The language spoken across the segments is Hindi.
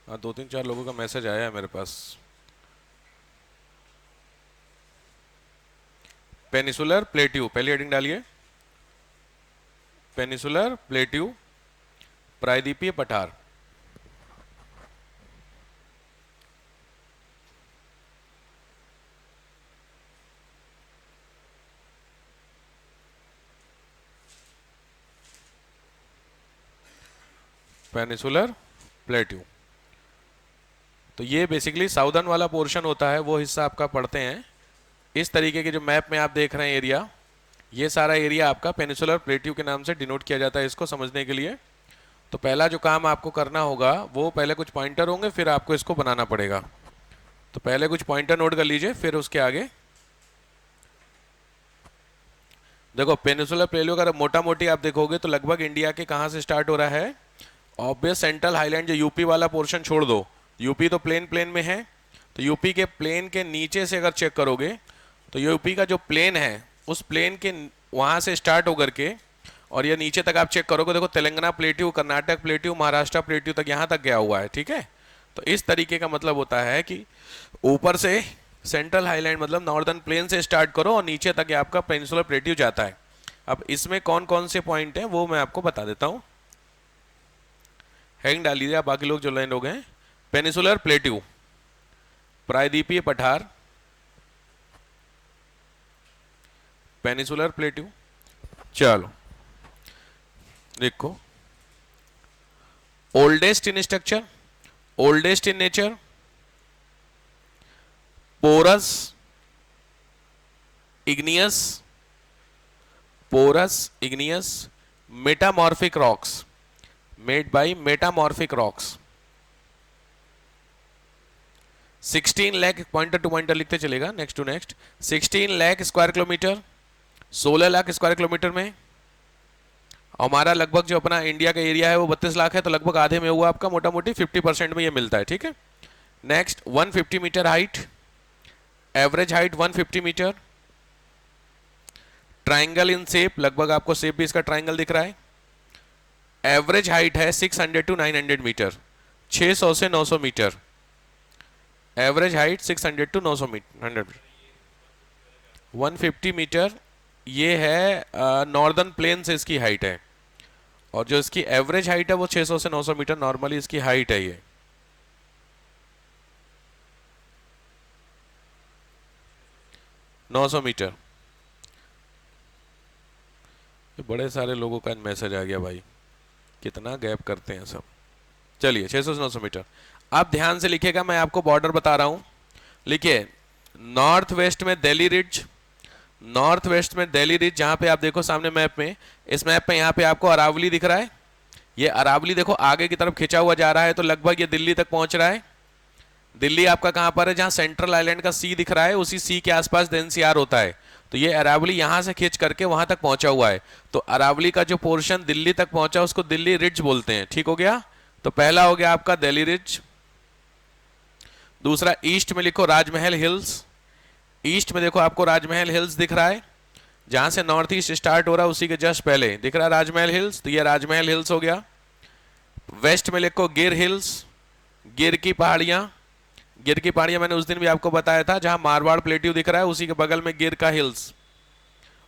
हाँ, 2-3-4 लोगों का मैसेज आया है मेरे पास। पेनिसुलर प्लेट्यू, पहली हेडिंग डालिए। पेनिसुलर प्लेट्यू, प्रायद्वीपीय पठार। पेनिसुलर प्लेट्यू, तो ये बेसिकली साउदर्न वाला पोर्शन होता है, वो हिस्सा आपका पढ़ते हैं। इस तरीके के जो मैप में आप देख रहे हैं एरिया, ये सारा एरिया आपका पेनिसुलर प्लेट्यू के नाम से डिनोट किया जाता है इसको समझने के लिए। तो पहला जो काम आपको करना होगा, वो पहले कुछ पॉइंटर होंगे, फिर आपको इसको बनाना पड़ेगा। तो पहले कुछ पॉइंटर नोट कर लीजिए, फिर उसके आगे देखो। पेनिसुलर प्लेट्यू अगर मोटा मोटी आप देखोगे तो लगभग इंडिया के कहाँ से स्टार्ट हो रहा है, ऑब्वियस सेंट्रल हाईलैंड, जो यूपी वाला पोर्शन छोड़ दो, यूपी तो प्लेन में है, तो यूपी के प्लेन के नीचे से अगर चेक करोगे तो यूपी का जो प्लेन है, उस प्लेन के वहाँ से स्टार्ट होकर के और ये नीचे तक आप चेक करोगे, देखो Telangana plateau, Karnataka plateau, Maharashtra plateau तक, यहाँ तक गया हुआ है। ठीक है, तो इस तरीके का मतलब होता है कि ऊपर से सेंट्रल हाईलैंड मतलब नॉर्दर्न प्लेन से स्टार्ट करो और नीचे तक आपका पेनिसुलर प्लेट्यू जाता है। अब इसमें कौन कौन से पॉइंट हैं वो मैं आपको बता देता हूँ। हेडिंग डाल लीजिए आप, बाकी लोग जो लाइन लोग हैं। पेनिसुलर प्लेट्यू, प्रायद्वीपीय पठार, पेनिसुलर प्लेट्यू। चलो देखो, oldest in structure, oldest in nature, porous igneous, porous igneous, metamorphic rocks, made by metamorphic rocks. 16 lakh, pointer to pointer लिखते चलेगा, next to next. 16 lakh square kilometre, 16 lakh square kilometre में हमारा लगभग जो अपना इंडिया का एरिया है वो 32 लाख है, तो लगभग आधे में हुआ आपका, मोटा मोटी 50% में ये मिलता है। ठीक है, next 150 metre height, average height 150 metre, triangle in shape, लगभग आपको शेप भी इसका ट्राइंगल दिख रहा है। एवरेज हाइट है 600 टू 900 मीटर, 600 से 900 metre, average height 600 to 900 metre, 150 metre. ये है नॉर्दर्न प्लेन से इसकी हाइट है, और जो इसकी एवरेज हाइट है वो 600 से 900 मीटर नॉर्मली इसकी हाइट है। ये 900 मीटर। ये बड़े सारे लोगों का मैसेज आ गया भाई, कितना गैप करते हैं सब। चलिए 600 से 900 मीटर। आप ध्यान से लिखिएगा, मैं आपको बॉर्डर बता रहा हूं। लिखिए, नॉर्थ वेस्ट में दिल्ली रिज, नॉर्थ वेस्ट में दिल्ली रिज, जहां पे आप देखो सामने मैप में, इस मैप पे यहाँ पे आपको अरावली दिख रहा है। ये अरावली देखो आगे की तरफ खिंचा हुआ जा रहा है, तो लगभग ये दिल्ली तक पहुंच रहा है। दिल्ली आपका कहां पर है, जहां सेंट्रल आइलैंड का सी दिख रहा है, उसी सी के आसपास एनसीआर होता है। तो ये अरावली यहां से खींच करके वहां तक पहुंचा हुआ है, तो अरावली का जो पोर्शन दिल्ली तक पहुंचा उसको दिल्ली रिज बोलते हैं। ठीक हो गया, तो पहला हो गया आपका दिल्ली रिज। दूसरा, ईस्ट में लिखो राजमहल हिल्स, ईस्ट में देखो आपको राजमहल हिल्स दिख रहा है, जहां से नॉर्थ ईस्ट स्टार्ट हो रहा है उसी के जस्ट पहले दिख रहा है राजमहल हिल्स, तो ये राजमहल हिल्स हो गया। वेस्ट में लिखो गिर हिल्स, गिर की पहाड़ियां, गिर की पहाड़ियां मैंने उस दिन भी आपको बताया था, जहां मारवाड़ प्लेट्यू दिख रहा है उसी के बगल में गिर का हिल्स।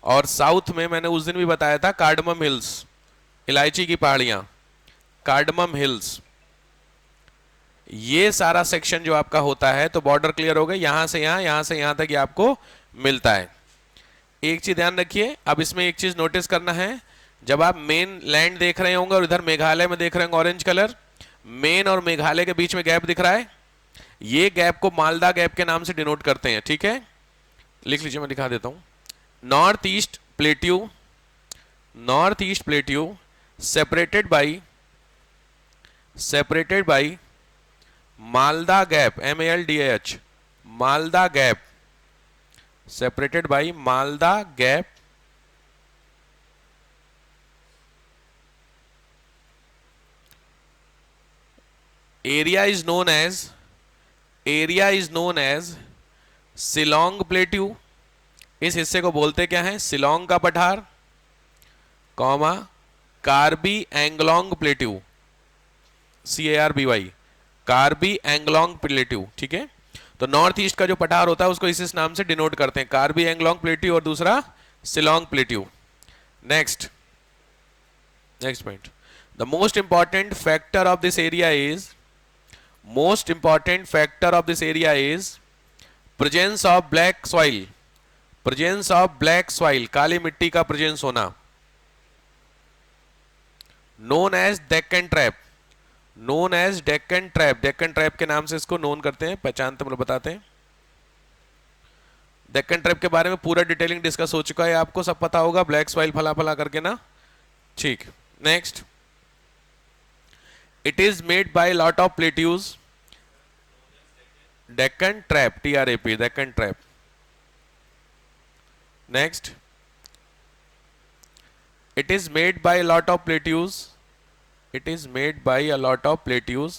और साउथ में मैंने उस दिन भी बताया था कार्डमम हिल्स, इलायची की पहाड़ियां, कार्डमम हिल्स। ये सारा सेक्शन जो आपका होता है, तो बॉर्डर क्लियर हो गए, यहां से यहां से यहां तक ये आपको मिलता है। एक चीज ध्यान रखिए, अब इसमें एक चीज नोटिस करना है, जब आप मेन लैंड देख रहे होंगे और इधर मेघालय में देख रहे होंगे ऑरेंज कलर, मेन और मेघालय के बीच में गैप दिख रहा है, ये गैप को मालदा गैप के नाम से डिनोट करते हैं। ठीक है, लिख लीजिए, मैं दिखा देता हूं। North east plateau, north east plateau separated by Malda gap, MALDAH, Malda gap, separated by Malda Gap, area is known as Shillong plateau. इस हिस्से को बोलते क्या है, शिलोंग का पठार, comma Karbi Anglong plateau, CARBY, Karbi Anglong plateau, ठीक है। तो नॉर्थ ईस्ट का जो पठार होता है उसको इस नाम से डिनोट करते हैं, कार्बी एंगलोंग प्लेट्यू और दूसरा Shillong plateau. Next, next point, the most important factor of this area is, most important factor of this area is presence of black soil, presence of black soil, काली मिट्टी का प्रेजेंस होना, known as Deccan trap, known as Deccan trap, Deccan trap के नाम से इसको नोन करते हैं, पहचानते मतलब बताते हैं। डेक्कन ट्रैप के बारे में पूरा डिटेलिंग डिस्कस हो चुका है, आपको सब पता होगा, ब्लैक सॉइल फला फला करके ना, ठीक। Next, it is made by lot of plateaus, Deccan trap, TRAP, Deccan trap. Next, it is made by a lot of plateaus, it is made by a lot of plateaus,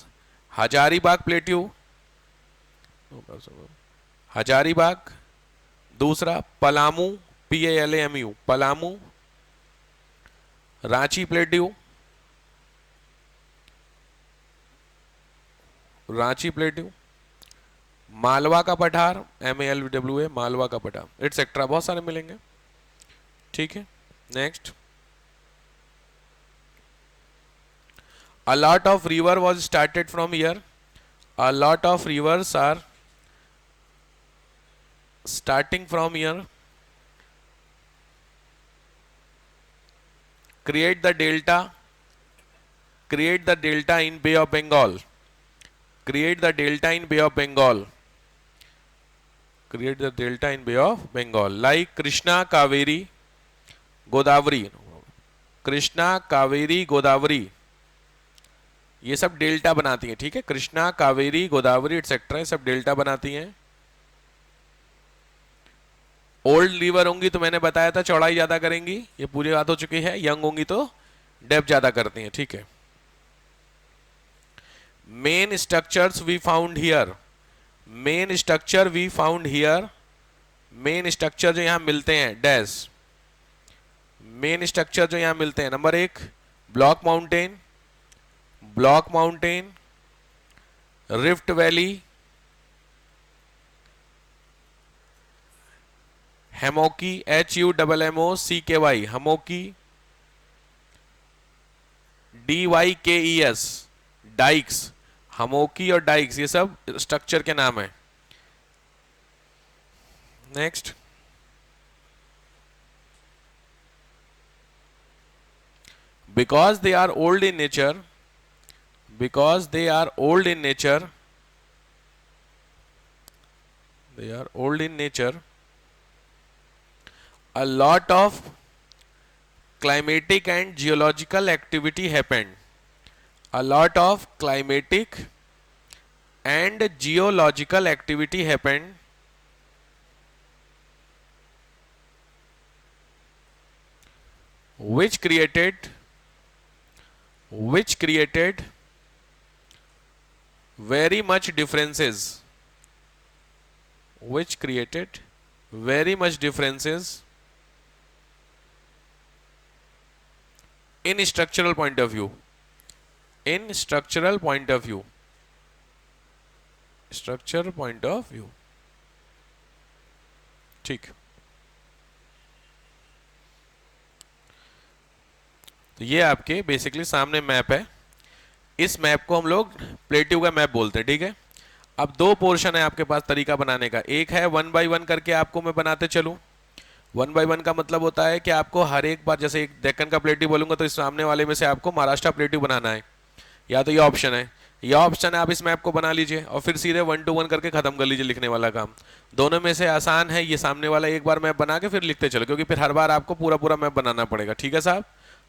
Hazaribagh plateau, Hazaribagh, दूसरा Palamu, PALAMU, Palamu, Ranchi plateau, Ranchi plateau, Malwa का पठार, MALWA, मालवा का पठार, एटसेट्रा, बहुत सारे मिलेंगे, ठीक है। Next, a lot of river was started from here, a lot of rivers are starting from here, create the delta, create the delta in Bay of Bengal, create the delta in Bay of Bengal, create the delta in Bay of Bengal, like Krishna, Kaveri, Godavari, Krishna, Kaveri, Godavari, ये सब डेल्टा बनाती हैं, ठीक है। कृष्णा, कावेरी, गोदावरी एटसेट्रा, सब डेल्टा बनाती हैं। ओल्ड रिवर होंगी तो मैंने बताया था चौड़ाई ज्यादा करेंगी, ये पूरी बात हो चुकी है। यंग होंगी तो डेप्थ ज्यादा करती हैं, ठीक है। Main structures we found here, main structure we found here, main structure जो यहां मिलते हैं, डैश, मेन स्ट्रक्चर जो यहां मिलते हैं, number 1 block mountain, block mountain, rift valley, hummocky, HUMMOCKY, hummocky, DYKES, dykes, hummocky और डाइक्स, ये सब स्ट्रक्चर के नाम है। Next, because they are old in nature, because they are old in nature, they are old in nature, a lot of climatic and geological activity happened, a lot of climatic and geological activity happened, which created very much differences, which created very much differences in structural point of view, in structural point of view, structure point of view, ठीक। तो ये आपके बेसिकली सामने मैप है, इस मैप को हम लोग प्लेट्यू का मैप बोलते हैं, ठीक है। अब दो पोर्शन है आपके पास तरीका बनाने का, एक है 1 by 1 करके आपको मैं बनाते चलूं। 1 by 1 का मतलब होता है कि आपको हर एक बार, जैसे एक डेक्कन का प्लेट्यू बोलूंगा तो इस सामने वाले में से आपको महाराष्ट्र प्लेट्यू बनाना है, या तो ये ऑप्शन है, यह ऑप्शन है, आप इस मैप को बना लीजिए और फिर सीधे 1 to 1 करके खत्म कर लीजिए लिखने वाला काम। दोनों में से आसान है ये सामने वाला, एक बार मैप बना के फिर लिखते चलो, क्योंकि फिर हर बार आपको पूरा पूरा मैप बनाना पड़ेगा, ठीक है साहब।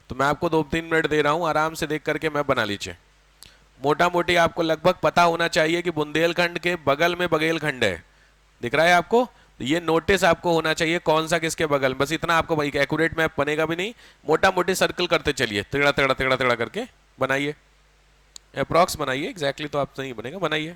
तो मैं आपको 2-3 मिनट दे रहा हूं, आराम से देख करके मैप बना लीजिए। मोटा मोटी आपको लगभग पता होना चाहिए कि बुंदेलखंड के बगल में बघेलखंड है, दिख रहा है आपको, तो ये नोटिस आपको होना चाहिए कौन सा किसके बगल, बस इतना आपको भाई, एक्यूरेट मैप बनेगा भी नहीं, मोटा मोटी सर्कल करते चलिए, तेड़ा तेड़ा तेड़ा तेड़ा करके बनाइए, अप्रॉक्स बनाइए, एग्जैक्टली तो आप नहीं बनेगा, बनाइए।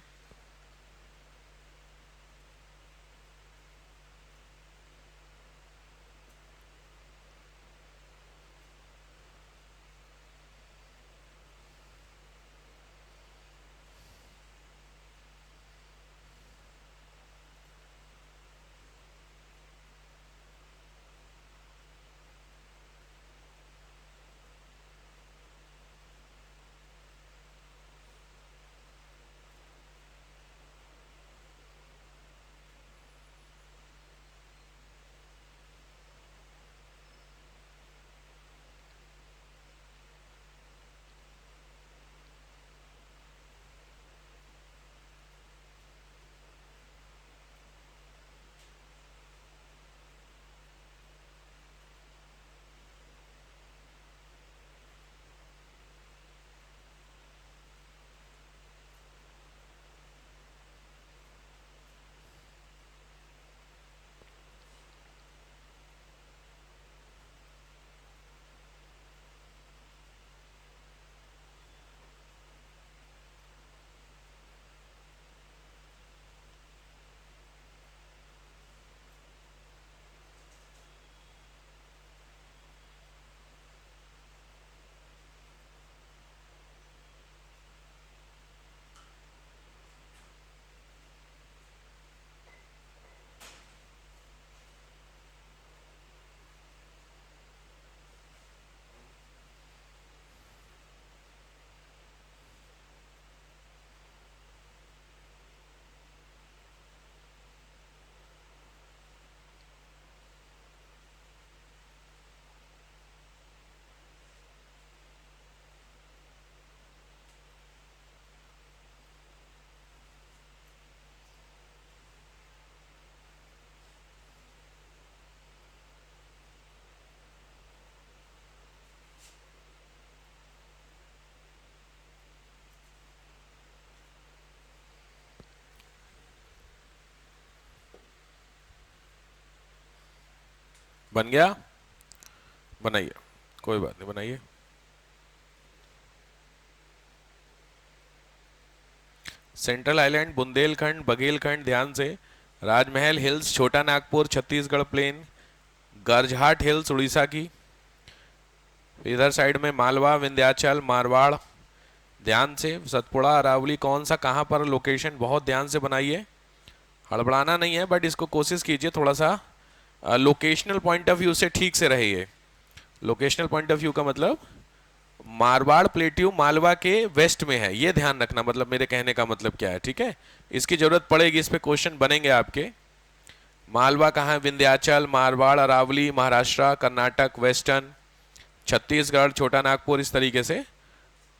बन गया? बनाइए, कोई बात नहीं, बनाइए। सेंट्रल आइलैंड, बुंदेलखंड, बघेलखंड, ध्यान से। राजमहल हिल्स, छोटा नागपुर छत्तीसगढ़ प्लेन। गरजहाट हिल्स उड़ीसा की। इधर साइड में मालवा, विंध्याचल, मारवाड़। ध्यान से। सतपुड़ा, अरावली, कौन सा कहाँ पर लोकेशन, बहुत ध्यान से बनाइए, हड़बड़ाना नहीं है, बट इसको कोशिश कीजिए थोड़ा सा लोकेशनल पॉइंट ऑफ व्यू से ठीक से रहिए। लोकेशनल पॉइंट ऑफ व्यू का मतलब मारवाड़ प्लेट्यू मालवा के वेस्ट में है, ये ध्यान रखना, मतलब मेरे कहने का मतलब क्या है, ठीक है। इसकी जरूरत पड़ेगी, इस पे क्वेश्चन बनेंगे आपके। मालवा कहाँ है? विंध्याचल, मारवाड़, अरावली, महाराष्ट्र, कर्नाटक, वेस्टर्न, छत्तीसगढ़, छोटा नागपुर, इस तरीके से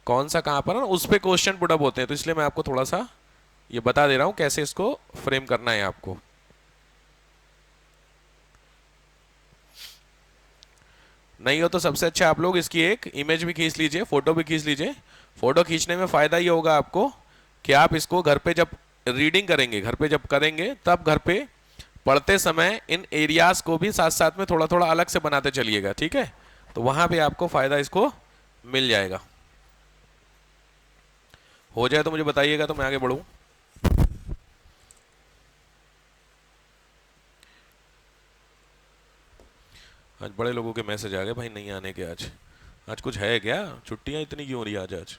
कौन सा कहाँ पर है उस पे क्वेश्चन पुटअप होते हैं, तो इसलिए मैं आपको थोड़ा सा ये बता दे रहा हूँ कैसे इसको फ्रेम करना है आपको। नहीं हो तो सबसे अच्छा आप लोग इसकी एक इमेज भी खींच लीजिए, फोटो भी खींच लीजिए। फोटो खींचने में फायदा ये होगा आपको कि आप इसको घर पे जब रीडिंग करेंगे, घर पे जब करेंगे, तब घर पे पढ़ते समय इन एरियाज को भी साथ साथ में थोड़ा थोड़ा अलग से बनाते चलिएगा, ठीक है। तो वहां पे आपको फायदा इसको मिल जाएगा। हो जाए तो मुझे बताइएगा, तो मैं आगे बढ़ूं। आज बड़े लोगों के मैसेज आ गए भाई नहीं आने के। आज आज कुछ है क्या? छुट्टियां इतनी क्यों हो रही है आज आज?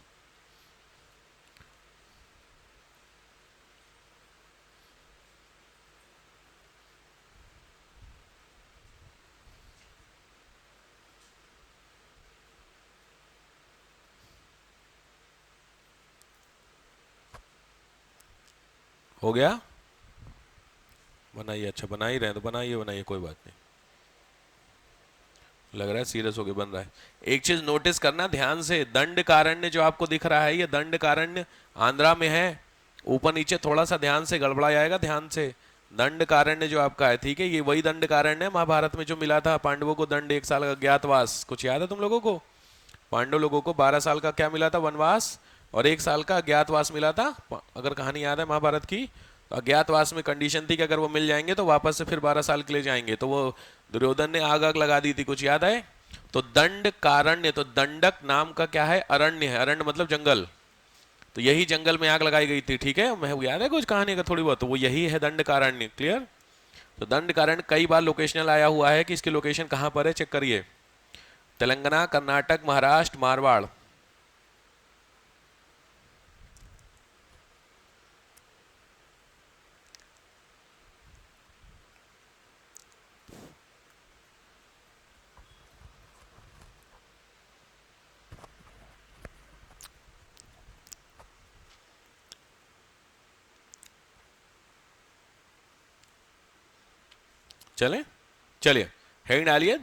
हो गया? बनाइए, अच्छा बना ही रहे हैं तो बनाइए बनाइए, कोई बात नहीं। लग रहा है सीरियस होके बन रहा है। एक चीज नोटिस करना ध्यान से, दंड कारण्य जो आपको दिख रहा है, ये दंड कारण्य आंध्रा में है। ऊपर नीचे थोड़ा सा ध्यान से गड़बड़ा जाएगा, ध्यान से। दंड कारण्य जो आपका है, ठीक है, ये वही दंड कारण्य है महाभारत में जो मिला था पांडवों को दंड, 1 साल का अज्ञातवास, कुछ याद है तुम लोगों को? पांडव लोगों को 12 साल का क्या मिला था? वनवास, और 1 साल का अज्ञातवास मिला था। अगर कहानी याद है महाभारत की, तो अज्ञातवास में कंडीशन थी कि अगर वो मिल जाएंगे तो वापस से फिर 12 साल के लिए जाएंगे, तो वो दुर्योधन ने आग आग लगा दी थी, कुछ याद है? तो दंड कारण्य, तो दंडक नाम का क्या है? अरण्य है, अरण्य मतलब जंगल। तो यही जंगल में आग लगाई गई थी, ठीक है, मैं याद है कुछ कहानी का थोड़ी बहुत, तो वो यही है दंड कारण्य, क्लियर। तो दंड कारण्य कई बार लोकेशनल आया हुआ है कि इसकी लोकेशन कहां पर है, चेक करिए। तेलंगाना, कर्नाटक, महाराष्ट्र, मारवाड़। चले, चलिए, हेडिंग डालिए,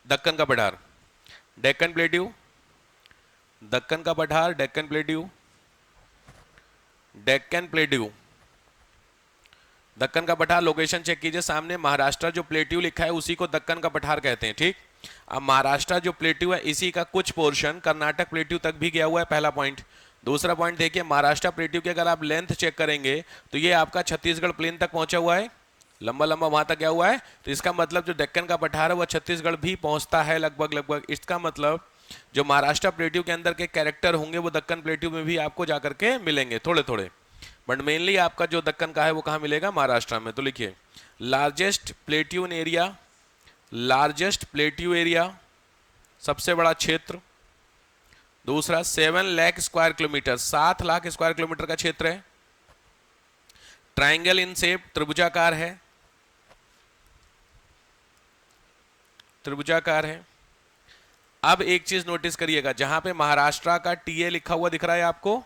दक्कन का पठार, डेक्कन प्लेट्यू, दक्कन का पठार, डेक्कन प्लेट्यू, डेक्कन प्लेट्यू, दक्कन का पठार। लोकेशन चेक कीजिए, सामने महाराष्ट्र जो प्लेट्यू लिखा है उसी को दक्कन का पठार कहते हैं, ठीक। अब महाराष्ट्र जो प्लेट्यू है इसी का कुछ पोर्शन कर्नाटक प्लेट्यू तक भी गया हुआ है, पहला पॉइंट। दूसरा पॉइंट देखिए, महाराष्ट्र प्लेट्यू की अगर आप लेंथ चेक करेंगे तो ये आपका छत्तीसगढ़ प्लेन तक पहुंचा हुआ है, लंबा लंबा वहां तक गया हुआ है। तो इसका मतलब जो दक्कन का पठार है वह छत्तीसगढ़ भी पहुंचता है लगभग लगभग। इसका मतलब जो महाराष्ट्र प्लेट्यू के अंदर के कैरेक्टर होंगे वो दक्कन प्लेट्यू में भी आपको जाकर के मिलेंगे थोड़े थोड़े, बट मेनली आपका जो दक्कन का है वो कहाँ मिलेगा? महाराष्ट्र में। तो लिखिए, लार्जेस्ट प्लेट्यू इन एरिया, लार्जेस्ट प्लेट्यू एरिया, सबसे बड़ा क्षेत्र। दूसरा 7 lakh square kilometre, 7 lakh square kilometre का क्षेत्र है। ट्राइंगल इन शेप, त्रिभुजाकार है, त्रिभुजाकार है। अब एक चीज नोटिस करिएगा, जहां पे महाराष्ट्र का टीए लिखा हुआ दिख रहा है आपको,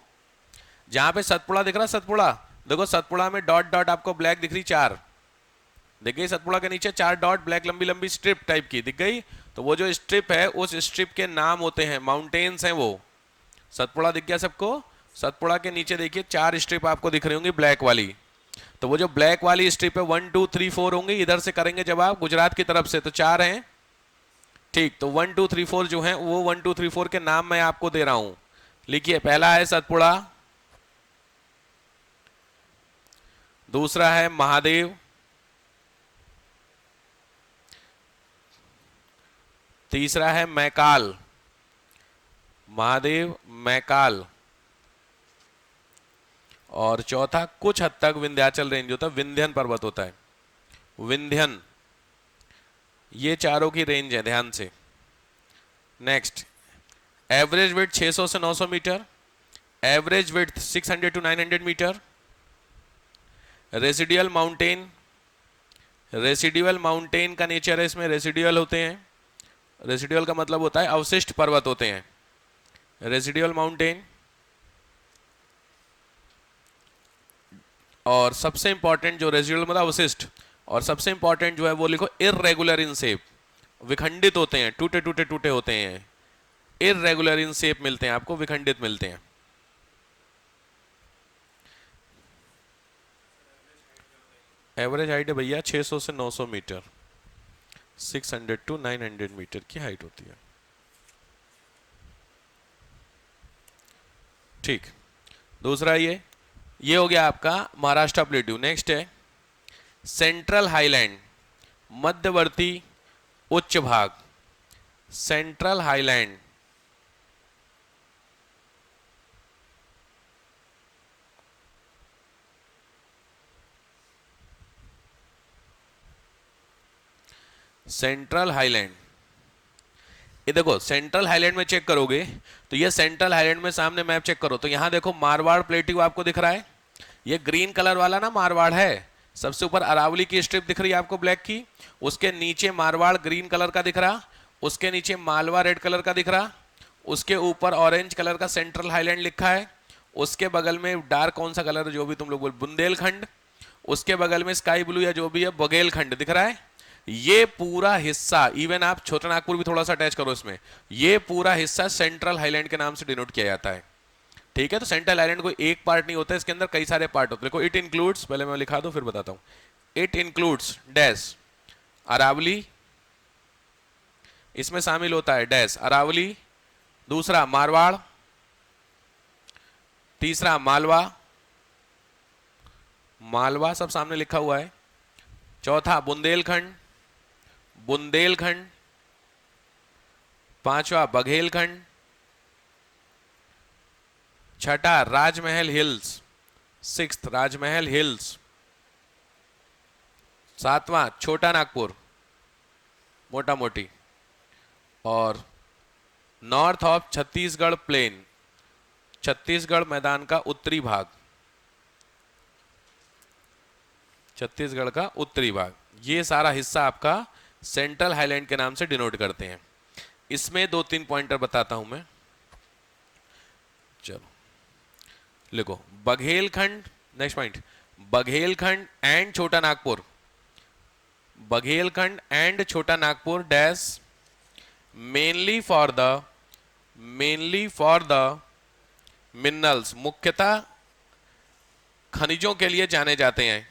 जहां पे सतपुड़ा दिख रहा है, सतपुड़ा देखो, सतपुड़ा में डॉट डॉट आपको ब्लैक दिख रही, 4 दिख गई। सतपुड़ा के नीचे 4 डॉट ब्लैक लंबी लंबी स्ट्रिप टाइप की दिख गई। तो वो जो स्ट्रिप है उस स्ट्रिप के नाम होते हैं, माउंटेन्स हैं वो। सतपुड़ा दिख गया सबको? सतपुड़ा के नीचे देखिए 4 स्ट्रिप आपको दिख रही होंगी ब्लैक वाली। तो वो जो ब्लैक वाली स्ट्रिप है 1 2 3 4 होंगी, इधर से करेंगे जब आप गुजरात की तरफ से तो 4 हैं, ठीक। तो 1 2 3 4 जो है वो 1 2 3 4 के नाम मैं आपको दे रहा हूं। लिखिए, पहला है सतपुड़ा, दूसरा है महादेव, तीसरा है मैकाल, महादेव मैकाल। और चौथा कुछ हद तक विंध्याचल रेंज होता है, विंध्यन पर्वत होता है, विंध्यन। ये चारों की रेंज है, ध्यान से। नेक्स्ट, एवरेज विड्थ 600 से 900 metre, average width 600 to 900 metre. Residual mountain, residual mountain का नेचर है इसमें, रेसिडुअल होते हैं। रेसिडुअल का मतलब होता है अवशिष्ट पर्वत होते हैं, रेसिडुअल माउंटेन। और सबसे इंपॉर्टेंट जो रेसिडुअल मतलब अवशिष्ट, और सबसे इंपॉर्टेंट जो है वो लिखो इररेगुलर इन शेप, विखंडित होते हैं, टूटे टूटे टूटे होते हैं, इररेगुलर इन शेप मिलते हैं आपको, विखंडित मिलते हैं। एवरेज हाइट है भैया 600 से 900 मीटर, 600 टू 900 मीटर की हाइट होती है। ठीक, दूसरा ये हो गया आपका महाराष्ट्र प्लेट्यू। नेक्स्ट है सेंट्रल हाईलैंड, मध्यवर्ती उच्च भाग, सेंट्रल हाईलैंड। सेंट्रल हाईलैंड, ये देखो सेंट्रल हाईलैंड में चेक करोगे तो ये सेंट्रल हाईलैंड में सामने मैप चेक करो तो यहां देखो मारवाड़ प्लेट्यू आपको दिख रहा है, ये ग्रीन कलर वाला ना मारवाड़ है। सबसे ऊपर अरावली की स्ट्रिप दिख रही है आपको ब्लैक की, उसके नीचे मारवाड़ ग्रीन कलर का दिख रहा, उसके नीचे मालवा रेड कलर का दिख रहा, उसके ऊपर ऑरेंज कलर का सेंट्रल हाईलैंड लिखा है, उसके बगल में डार्क कौन सा कलर जो भी तुम लोग बोल, बुंदेलखंड, उसके बगल में स्काई ब्लू या जो भी है बघेलखंड दिख रहा है। ये पूरा हिस्सा, इवन आप छोटा नागपुर भी थोड़ा सा अटैच करो इसमें, ये पूरा हिस्सा सेंट्रल हाईलैंड के नाम से डिनोट किया जाता है। ठीक है, तो सेंट्रल हाईलैंड कोई एक पार्ट नहीं होता, इसके अंदर कई सारे पार्ट होते हैं। देखो इट इंक्लूड्स, पहले मैं लिखा दूं फिर बताता हूं, इट इंक्लूड्स डैश अरावली, इसमें शामिल होता है डैश अरावली, दूसरा मारवाड़, तीसरा मालवा, मालवा सब सामने लिखा हुआ है, चौथा बुंदेलखंड, बुंदेलखंड, पांचवा बघेलखंड, छठा राजमहल हिल्स, सिक्स्थ राजमहल हिल्स, सातवां छोटा नागपुर मोटा मोटी, और north of Chhattisgarh plain, Chhattisgarh मैदान का उत्तरी भाग, छत्तीसगढ़ का उत्तरी भाग, ये सारा हिस्सा आपका सेंट्रल हाईलैंड के नाम से डिनोट करते हैं। इसमें 2-3 पॉइंटर बताता हूं मैं, चलो लिखो Baghelkhand. Next point, Baghelkhand and छोटा नागपुर, बघेलखंड एंड छोटा Nagpur dash mainly for the minerals, मुख्यतः खनिजों के लिए जाने जाते हैं,